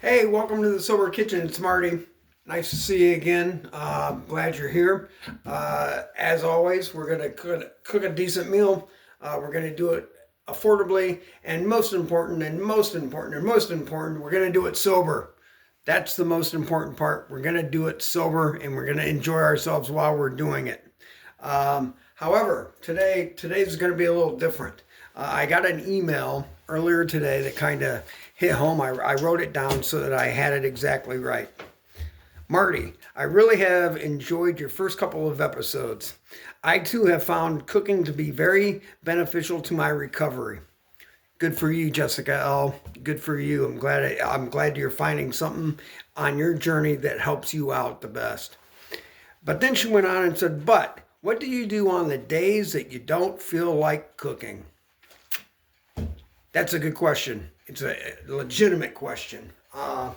Hey, welcome to the Sober Kitchen. It's Marty. Nice to see you again. Glad you're here. As always, we're going to cook a decent meal. We're going to do it affordably, and most important, we're going to do it sober. That's the most important part. We're going to do it sober, and we're going to enjoy ourselves while we're doing it. However, today's going to be a little different. I got an email earlier today that kind of hit home. I wrote it down so that I had it exactly right. Marty, I really have enjoyed your first couple of episodes. I too have found cooking to be very beneficial to my recovery. Good for you, Jessica L. Good for you. I'm glad you're finding something on your journey that helps you out the best. But then she went on and said, but what do you do on the days that you don't feel like cooking? That's a good question. It's a legitimate question, and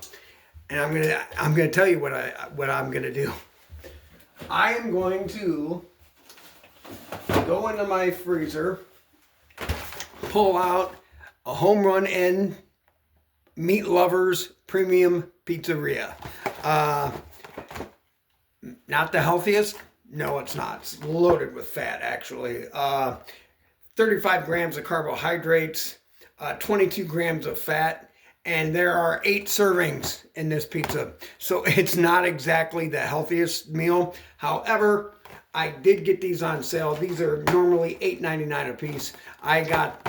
I'm gonna tell you what I'm gonna do. I am going to go into my freezer, pull out a Home Run Inn Meat Lovers Premium Pizzeria. Not the healthiest. No, it's not. It's loaded with fat, actually. 35 grams of carbohydrates. 22 grams of fat, and there are 8 servings in this pizza. So it's not exactly the healthiest meal. However, I did get these on sale. These are normally $8.99 a piece. I got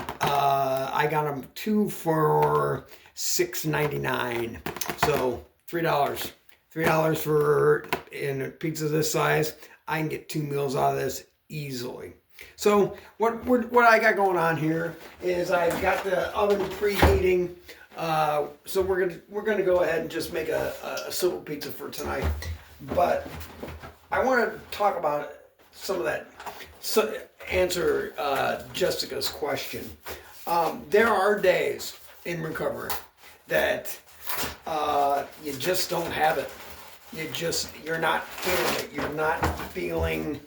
them 2 for $6.99. So $3. $3 for in a pizza this size. I can get 2 meals out of this easily. So what I got going on here is I've got the oven preheating. So we're gonna go ahead and just make a simple pizza for tonight. But I want to talk about some of that. So answer Jessica's question. There are days in recovery that you just don't have it. You're not feeling it. You're not feeling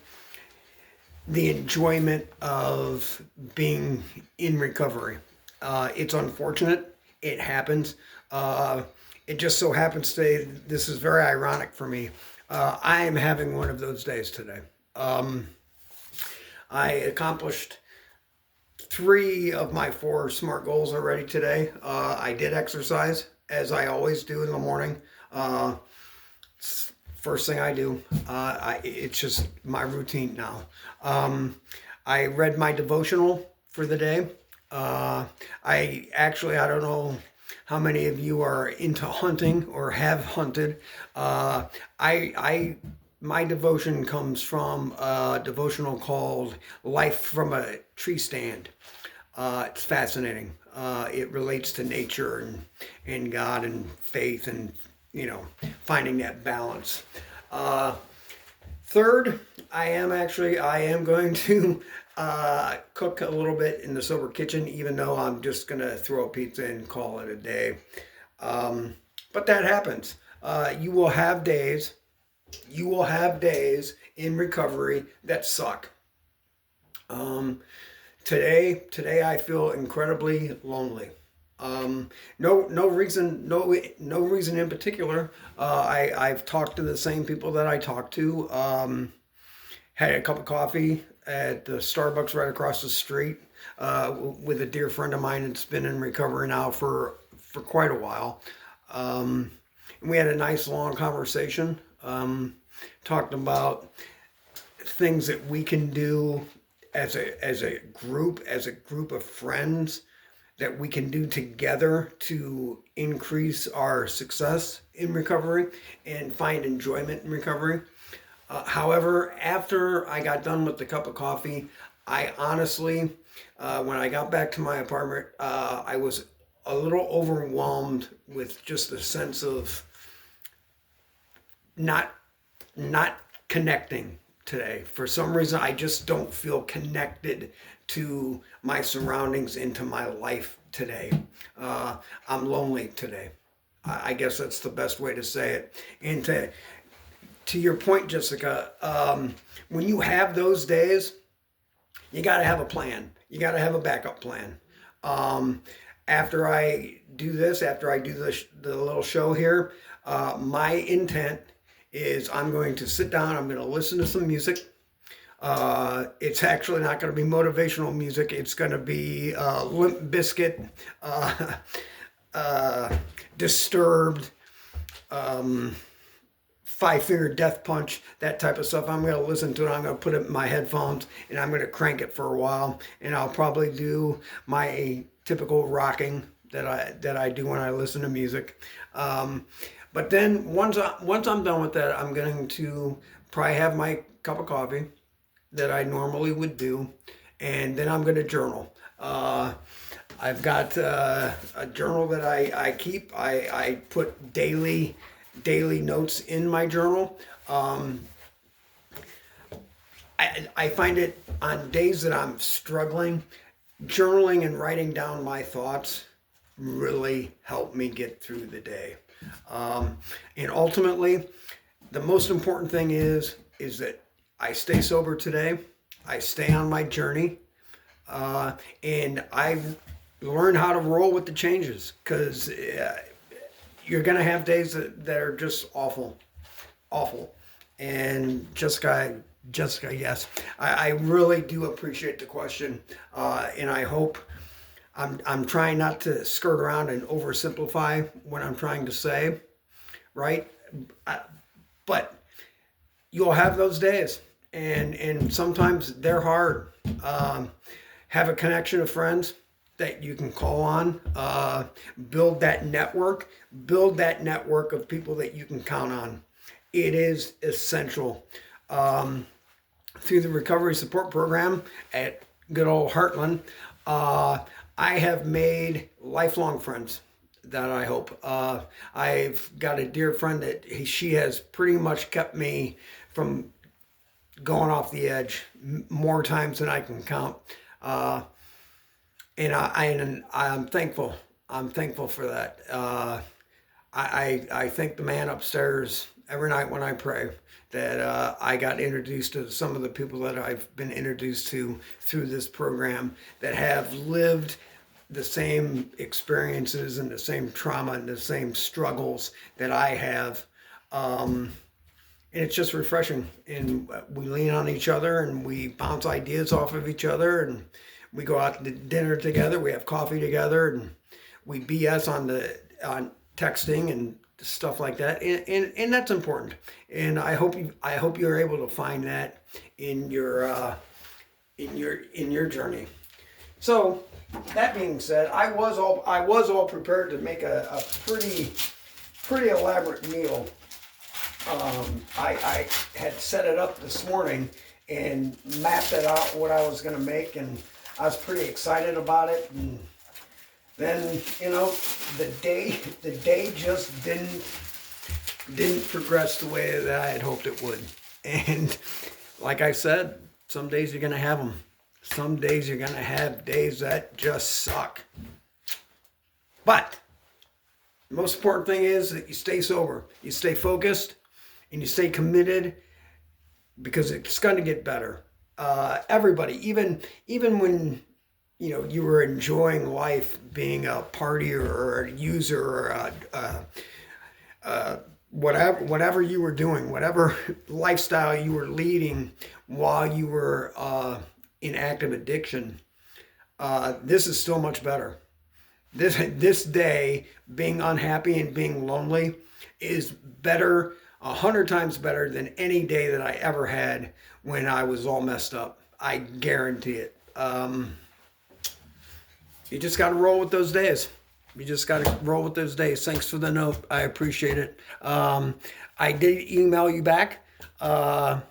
the enjoyment of being in recovery. It's unfortunate. It happens. It just so happens today, this is very ironic for me. I am having one of those days today. I accomplished 3 of my 4 SMART goals already today. I did exercise, as I always do in the morning. First thing I do. It's just my routine now. I read my devotional for the day. I don't know how many of you are into hunting or have hunted. My devotion comes from a devotional called Life from a Tree Stand. It's fascinating. It relates to nature and God and faith and finding that balance. Third, I am going to cook a little bit in the Sober Kitchen, even though I'm just going to throw a pizza and call it a day. But that happens. You will have days in recovery that suck. Today I feel incredibly lonely. No reason in particular. I've talked to the same people that I talked to. Had a cup of coffee at the Starbucks right across the street with a dear friend of mine that's been in recovery now for quite a while. We had a nice long conversation. Talked about things that we can do as a group of friends that we can do together to increase our success in recovery and find enjoyment in recovery. However, after I got done with the cup of coffee, I honestly, when I got back to my apartment, I was a little overwhelmed with just a sense of not connecting today. For some reason, I just don't feel connected to my surroundings and to my life today. I'm lonely today. I guess that's the best way to say it. And to your point, Jessica, when you have those days, you got to have a plan. You got to have a backup plan. After I do this, after I do the little show here, my intent is I'm going to sit down, I'm going to listen to some music. It's actually not going to be motivational music. It's going to be Limp Bizkit, Disturbed, Five Finger Death Punch, that type of stuff. I'm going to listen to it. I'm going to put it in my headphones and I'm going to crank it for a while. And I'll probably do my typical rocking that I do when I listen to music. But then once I'm done with that, I'm going to probably have my cup of coffee that I normally would do, and then I'm going to journal. I've got a journal that I keep. I put daily notes in my journal. I find it on days that I'm struggling, journaling and writing down my thoughts really help me get through the day. And ultimately, the most important thing is that I stay sober today. I stay on my journey, and I learn how to roll with the changes, because you're gonna have days that are just awful. And Jessica, yes, I really do appreciate the question, and I hope I'm trying not to skirt around and oversimplify what I'm trying to say, right? But you'll have those days, and sometimes they're hard. Have a connection of friends that you can call on. Build that network. Build that network of people that you can count on. It is essential. Through the Recovery Support Program at good old Heartland, I have made lifelong friends that I hope. I've got a dear friend that she has pretty much kept me from going off the edge more times than I can count. And I'm thankful. I'm thankful for that. I thank the man upstairs every night when I pray that I got introduced to some of the people that I've been introduced to through this program that have lived the same experiences and the same trauma and the same struggles that I have. And it's just refreshing. And we lean on each other and we bounce ideas off of each other, and we go out to dinner together, we have coffee together, and we BS on texting and stuff like that, and that's important. And I hope you're able to find that in your journey. So that being said, I was all prepared to make a pretty elaborate meal. I had set it up this morning and mapped it out what I was going to make, and I was pretty excited about it. And then, the day just didn't progress the way that I had hoped it would. And like I said, some days you're going to have them. Some days you're going to have days that just suck. But the most important thing is that you stay sober, you stay focused, and you stay committed, because it's going to get better. Everybody, even when you were enjoying life, being a partier or a user or whatever you were doing, whatever lifestyle you were leading while you were in active addiction, this is still much better. This day, being unhappy and being lonely, is better, 100 times better than any day that I ever had when I was all messed up. I guarantee it. You just got to roll with those days. Thanks for the note. I appreciate it. I did email you back. I'm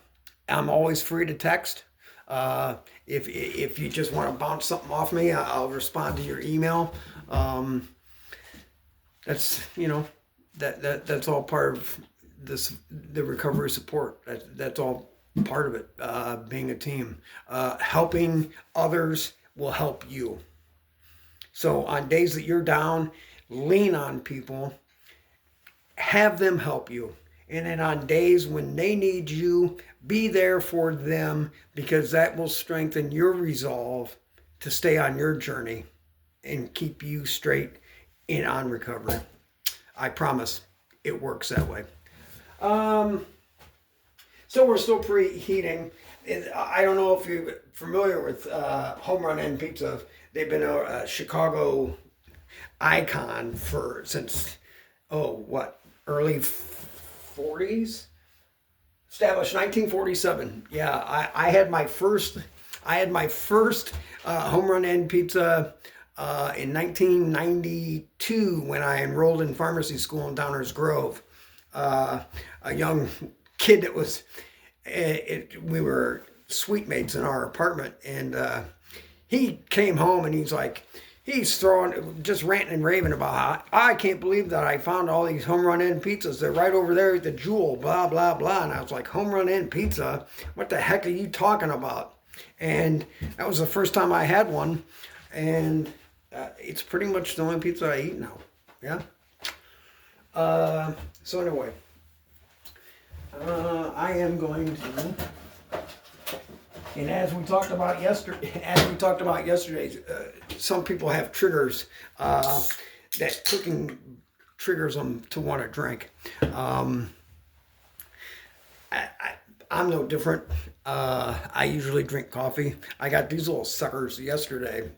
always free to text. If you just want to bounce something off me, I'll respond to your email. That's that's all part of the recovery support. That's all part of it. Being a team, helping others will help you. So on days that you're down, lean on people, have them help you. And then on days when they need you, be there for them, because that will strengthen your resolve to stay on your journey. and keep you straight in on recovery. I promise it works that way. So we're still preheating. I don't know if you're familiar with Home Run End Pizza. They've been a Chicago icon since early 40s, established 1947. Yeah, I had my first Home Run End Pizza in 1992 when I enrolled in pharmacy school in Downers Grove. A young kid that was we were suite mates in our apartment, and he came home and he's throwing, just ranting and raving about how I can't believe that I found all these Home Run End pizzas. They're right over there at the Jewel, blah, blah, blah. And I was like, Home Run End Pizza? What the heck are you talking about? And that was the first time I had one. And it's pretty much the only pizza I eat now. Yeah. So anyway, I am going to, and as we talked about yesterday, some people have triggers that cooking triggers them to want to drink. I'm no different. I usually drink coffee. I got these little suckers yesterday.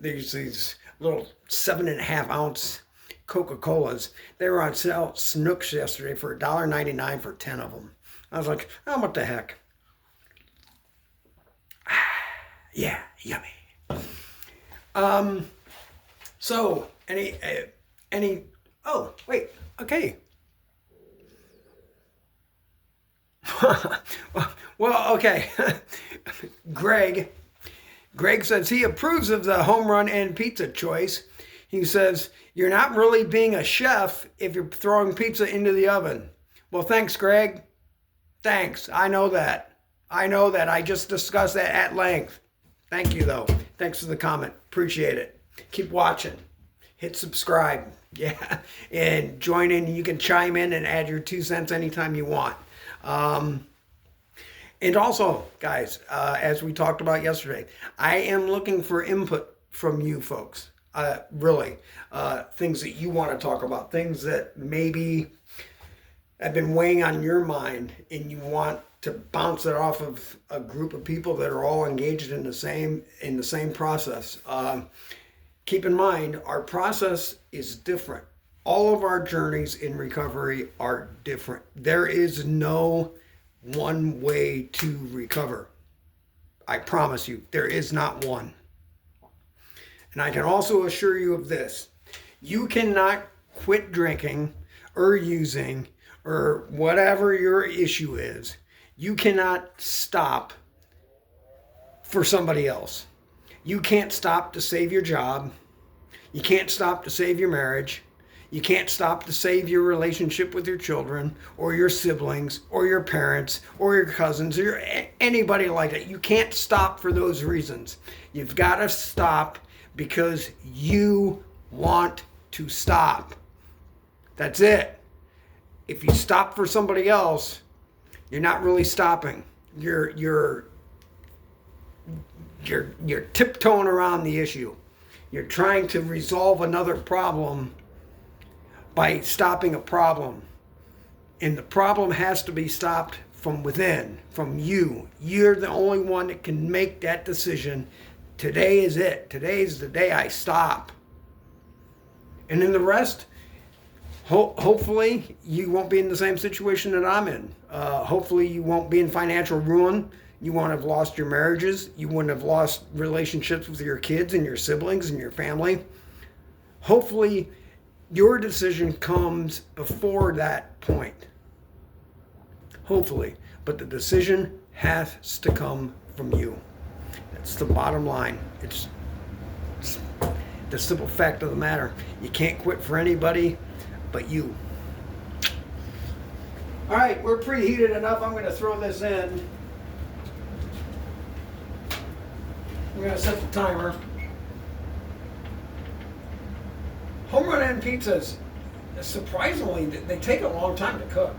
These little 7.5 ounce Coca-Colas. They were on sale at Snooks yesterday for $1.99 for 10 of them. I was like, oh, what the heck? Yeah, yummy. So oh, wait, okay. Well, okay. Greg says he approves of the Home Run End Pizza choice. He says, you're not really being a chef if you're throwing pizza into the oven. Well, thanks, Greg. Thanks. I know that. I just discussed that at length. Thank you, though. Thanks for the comment. Appreciate it. Keep watching. Hit subscribe. Yeah. And join in. You can chime in and add your 2 cents anytime you want. And also, guys, as we talked about yesterday, I am looking for input from you folks. Really. Things that you want to talk about. Things that maybe have been weighing on your mind and you want to bounce it off of a group of people that are all engaged in the same process. Keep in mind, our process is different. All of our journeys in recovery are different. There is no one way to recover. I promise you, there is not one. And I can also assure you of this. You cannot quit drinking or using or whatever your issue is. You cannot stop for somebody else. You can't stop to save your job. You can't stop to save your marriage. You can't stop to save your relationship with your children or your siblings or your parents or your cousins or anybody like that. You can't stop for those reasons. You've got to stop because you want to stop. That's it. If you stop for somebody else, you're not really stopping. You're tiptoeing around the issue. You're trying to resolve another problem by stopping a problem. And the problem has to be stopped from within, from you. You're the only one that can make that decision. Today is it. Today's the day I stop. And then the rest, hopefully you won't be in the same situation that I'm in. Hopefully you won't be in financial ruin. You won't have lost your marriages. You wouldn't have lost relationships with your kids and your siblings and your family. Hopefully your decision comes before that point. Hopefully. But the decision has to come from you. That's the bottom line. It's the simple fact of the matter. You can't quit for anybody but you. All right, we're preheated enough. I'm going to throw this in. We're going to set the timer. Home Run End pizzas, surprisingly, they take a long time to cook.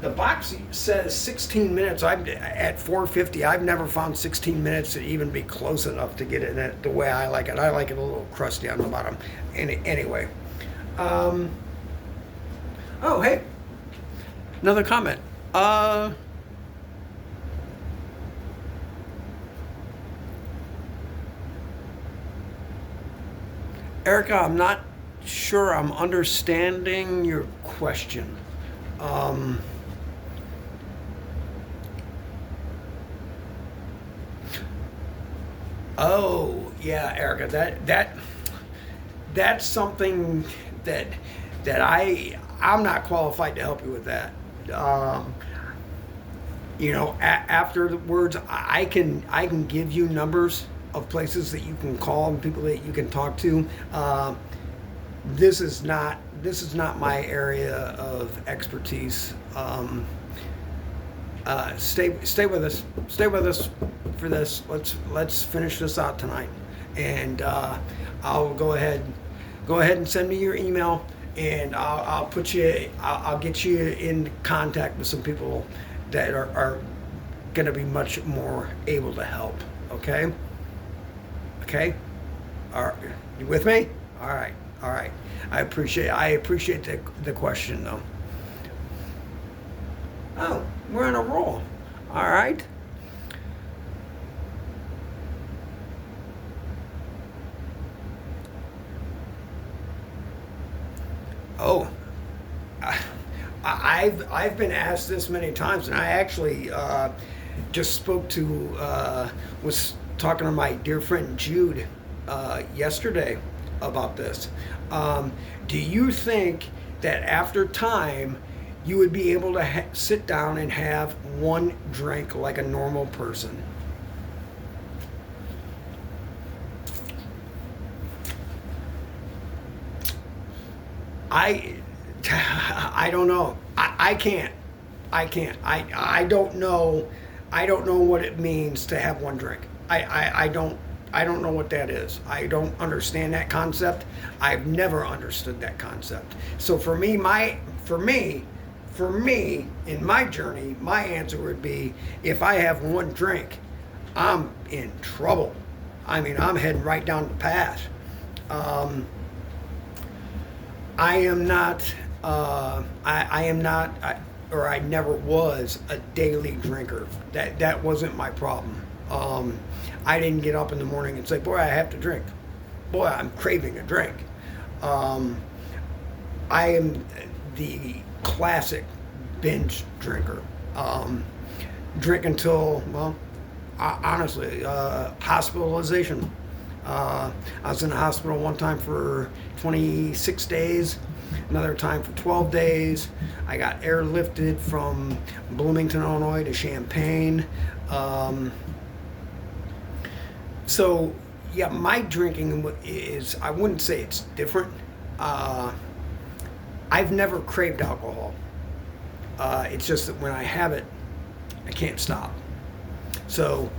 The box says 16 minutes. I'm at 450. I've never found 16 minutes to even be close enough to get it the way I like it. I like it a little crusty on the bottom. Anyway. Oh, hey. Another comment. Erica, I'm not sure I'm understanding your question. Oh, yeah, Erica, that's something that I'm not qualified to help you with that. Afterwards, I can give you numbers of places that you can call and people that you can talk to. This is not my area of expertise. Stay with us. Stay with us for this. Let's finish this out tonight, and I'll go ahead and send me your email, and I'll get you in contact with some people that are going to be much more able to help. Okay. All right. You with me? All right. I appreciate the question though. Oh, we're on a roll. All right. Oh, I've been asked this many times, and I actually just spoke to was talking to my dear friend Jude yesterday about this. Do you think that after time you would be able to sit down and have one drink like a normal person? I don't know. I can't. I don't know. I don't know what it means to have one drink. I don't know what that is. I don't understand that concept. I've never understood that concept. So for me, in my journey, my answer would be, if I have one drink, I'm in trouble. I mean, I'm heading right down the path. I am not, or I never was a daily drinker. That wasn't my problem. I didn't get up in the morning and say, boy, I have to drink. Boy, I'm craving a drink. I am the classic binge drinker. Drink until, well, honestly, hospitalization. I was in the hospital one time for 26 days, another time for 12 days. I got airlifted from Bloomington, Illinois to Champaign. So, yeah, my drinking is, I wouldn't say it's different. I've never craved alcohol. It's just that when I have it, I can't stop. So,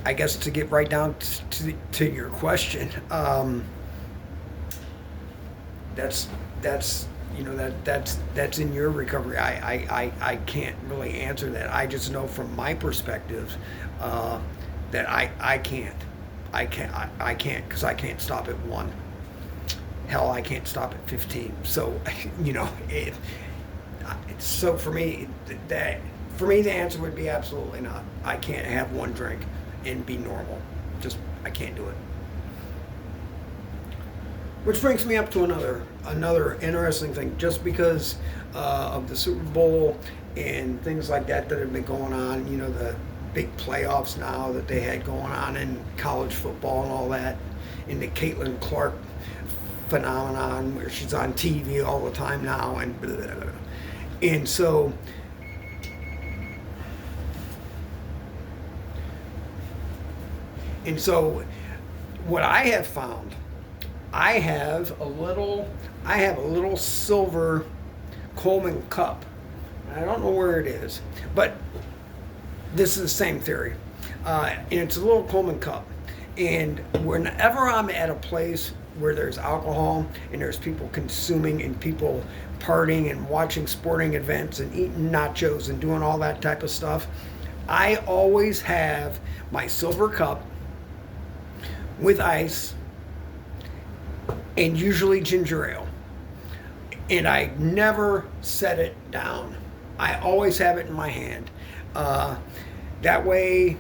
I guess to get right down to your question, that's in your recovery. I can't really answer that. I just know from my perspective that I can't because I can't stop at 1. Hell, I can't stop at 15. So so for me the answer would be absolutely not. I can't have one drink and be normal. Just, I can't do it. Which brings me up to another interesting thing. Just because of the Super Bowl and things like that have been going on, the big playoffs now that they had going on in college football and all that, and the Caitlin Clark phenomenon where she's on TV all the time now and blah, blah, blah. And so what I have found, I have a little silver Coleman cup. I don't know where it is, but this is the same theory. And it's a little Coleman cup. And whenever I'm at a place where there's alcohol and there's people consuming and people partying and watching sporting events and eating nachos and doing all that type of stuff, I always have my silver cup with ice and usually ginger ale. And I never set it down. I always have it in my hand. That way,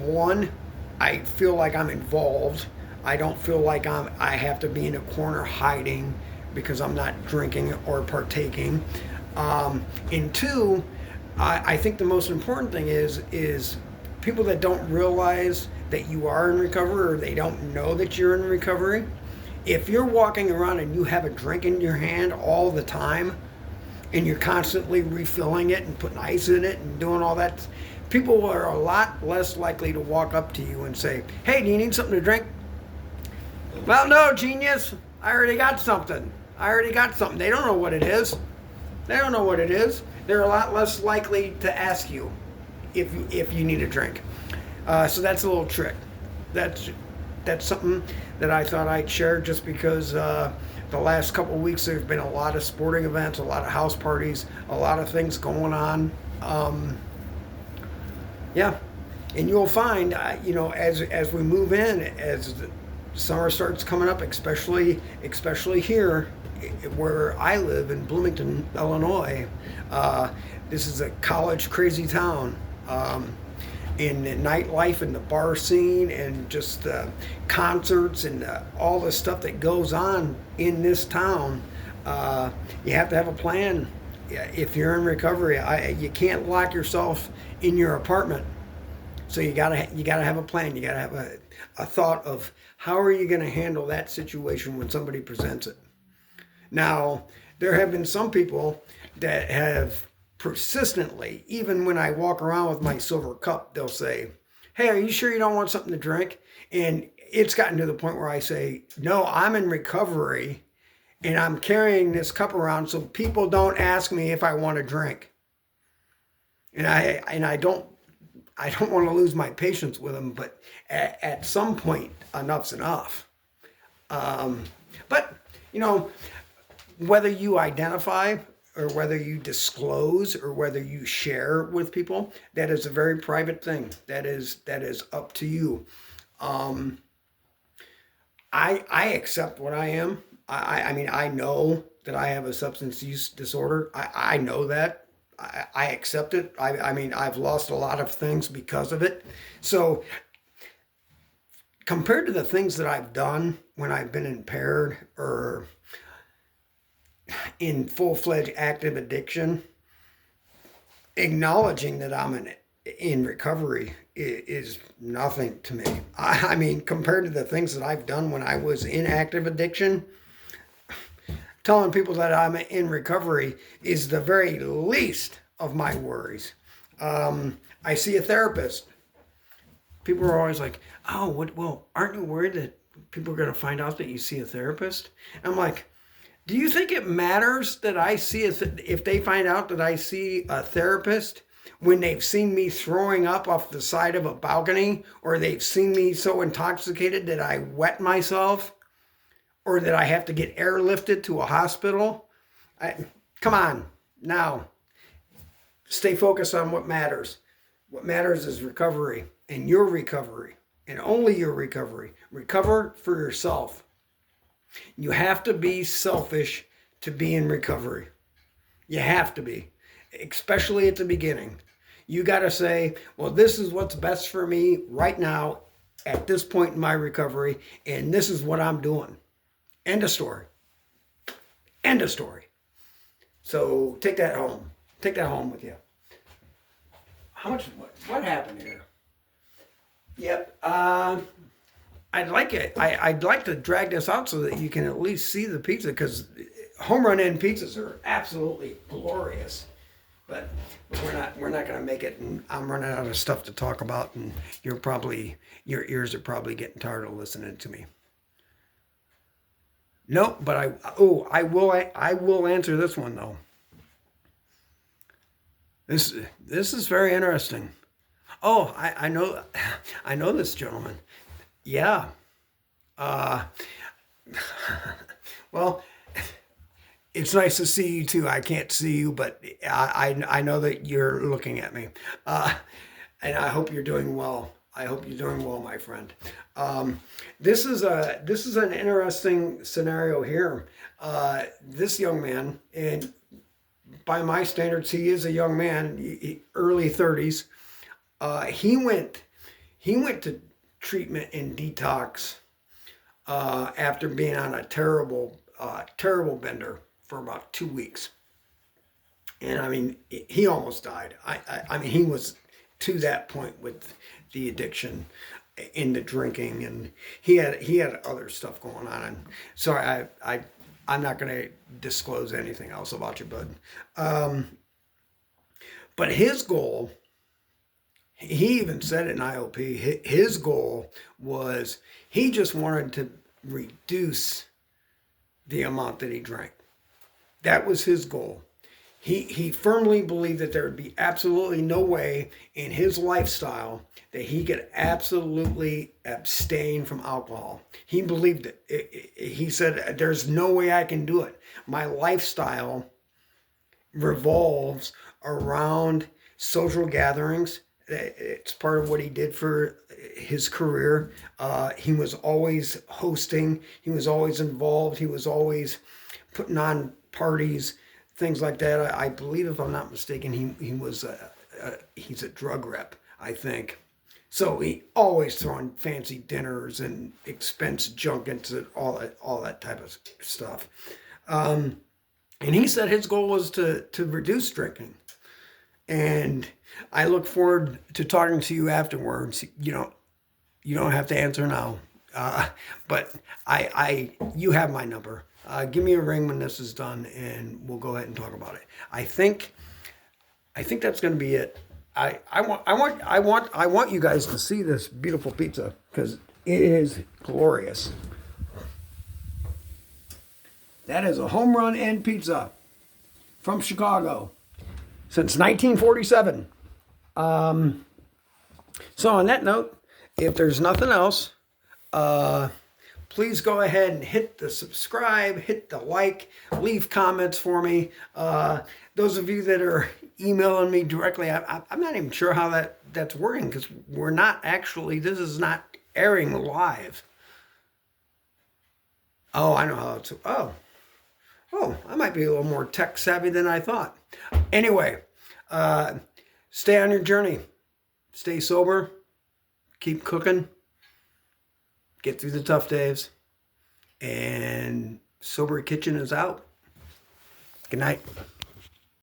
one, I feel like I'm involved. I don't feel like I have to be in a corner hiding because I'm not drinking or partaking. And two, I think the most important thing is people that don't realize that you are in recovery or they don't know that you're in recovery. If you're walking around and you have a drink in your hand all the time and you're constantly refilling it and putting ice in it and doing all that, people are a lot less likely to walk up to you and say, hey, do you need something to drink? Well, no, genius. I already got something. They don't know what it is. They're a lot less likely to ask you if you need a drink. So that's a little trick. That's something that I thought I'd share just because the last couple of weeks there's been a lot of sporting events, a lot of house parties, a lot of things going on. Yeah, and you'll find, as we move in, as the summer starts coming up, especially here where I live in Bloomington, Illinois. This is a college crazy town. In the nightlife and the bar scene and just concerts and all the stuff that goes on in this town, you have to have a plan. If you're in recovery, you can't lock yourself in your apartment. So you gotta have a plan. You gotta have a thought of how are you going to handle that situation when somebody presents it. Now, there have been some people that have persistently, even when I walk around with my silver cup, they'll say, hey, are you sure you don't want something to drink? And it's gotten to the point where I say, no, I'm in recovery and I'm carrying this cup around so people don't ask me if I want to drink. And I don't want to lose my patience with them, but at some point, enough's enough. But, whether you identify or whether you disclose or whether you share with people, that is a very private thing. That is up to you. I accept what I am. I mean, I know that I have a substance use disorder. I know that. I accept it. I mean, I've lost a lot of things because of it. So compared to the things that I've done when I've been impaired or in full-fledged active addiction, acknowledging that I'm in recovery is nothing to me. I mean, compared to the things that I've done when I was in active addiction, telling people that I'm in recovery is the very least of my worries. I see a therapist. People are always like, oh, well, aren't you worried that people are going to find out that you see a therapist? I'm like, do you think it matters that I see if they find out that I see a therapist when they've seen me throwing up off the side of a balcony, or they've seen me so intoxicated that I wet myself, or that I have to get airlifted to a hospital? Come on, now, stay focused on what matters. What matters is recovery, and your recovery, and only your recovery. Recover for yourself. You have to be selfish to be in recovery. You have to be, especially at the beginning. You got to say, well, this is what's best for me right now at this point in my recovery, and this is what I'm doing. End of story. End of story. So take that home. Take that home with you. What happened here? Yep. I'd like it. I'd like to drag this out so that you can at least see the pizza, because Home Run Inn pizzas are absolutely glorious. But we're not going to make it, and I'm running out of stuff to talk about, and your ears are probably getting tired of listening to me. Nope, but I will answer this one though. This is very interesting. Oh, I know this gentleman. Yeah. Well, it's nice to see you too. I can't see you, but I know that you're looking at me, uh, and I hope you're doing well. I hope you're doing well, my friend. This is an interesting scenario here. This young man, and by my standards, he is a young man, early 30s. He went to treatment and detox after being on a terrible bender for about 2 weeks. And I mean, he almost died. I mean, he was to that point with the addiction in the drinking, and he had other stuff going on. And sorry, I'm not going to disclose anything else about you, bud. But his goal, he even said it in IOP, his goal was he just wanted to reduce the amount that he drank. That was his goal. He firmly believed that there would be absolutely no way in his lifestyle that he could absolutely abstain from alcohol. He believed it. He said, there's no way I can do it. My lifestyle revolves around social gatherings. It's part of what he did for his career. He was always hosting. He was always involved. He was always putting on parties, things like that. I believe, if I'm not mistaken, he's a drug rep, I think. So he always throwing fancy dinners and expense junkets and all that type of stuff. And he said his goal was to reduce drinking. And I look forward to talking to you afterwards. You don't have to answer now, but you have my number. Give me a ring when this is done, and we'll go ahead and talk about it. I think that's going to be it. I want you guys to see this beautiful pizza because it is glorious. That is a home run end pizza from Chicago since 1947. So on that note, if there's nothing else, please go ahead and hit the subscribe, hit the like, leave comments for me. Those of you that are emailing me directly, I'm not even sure how that's working because this is not airing live. Oh, I know how it's, I might be a little more tech savvy than I thought. Anyway, stay on your journey. Stay sober. Keep cooking. Get through the tough days. And Sober Kitchen is out. Good night.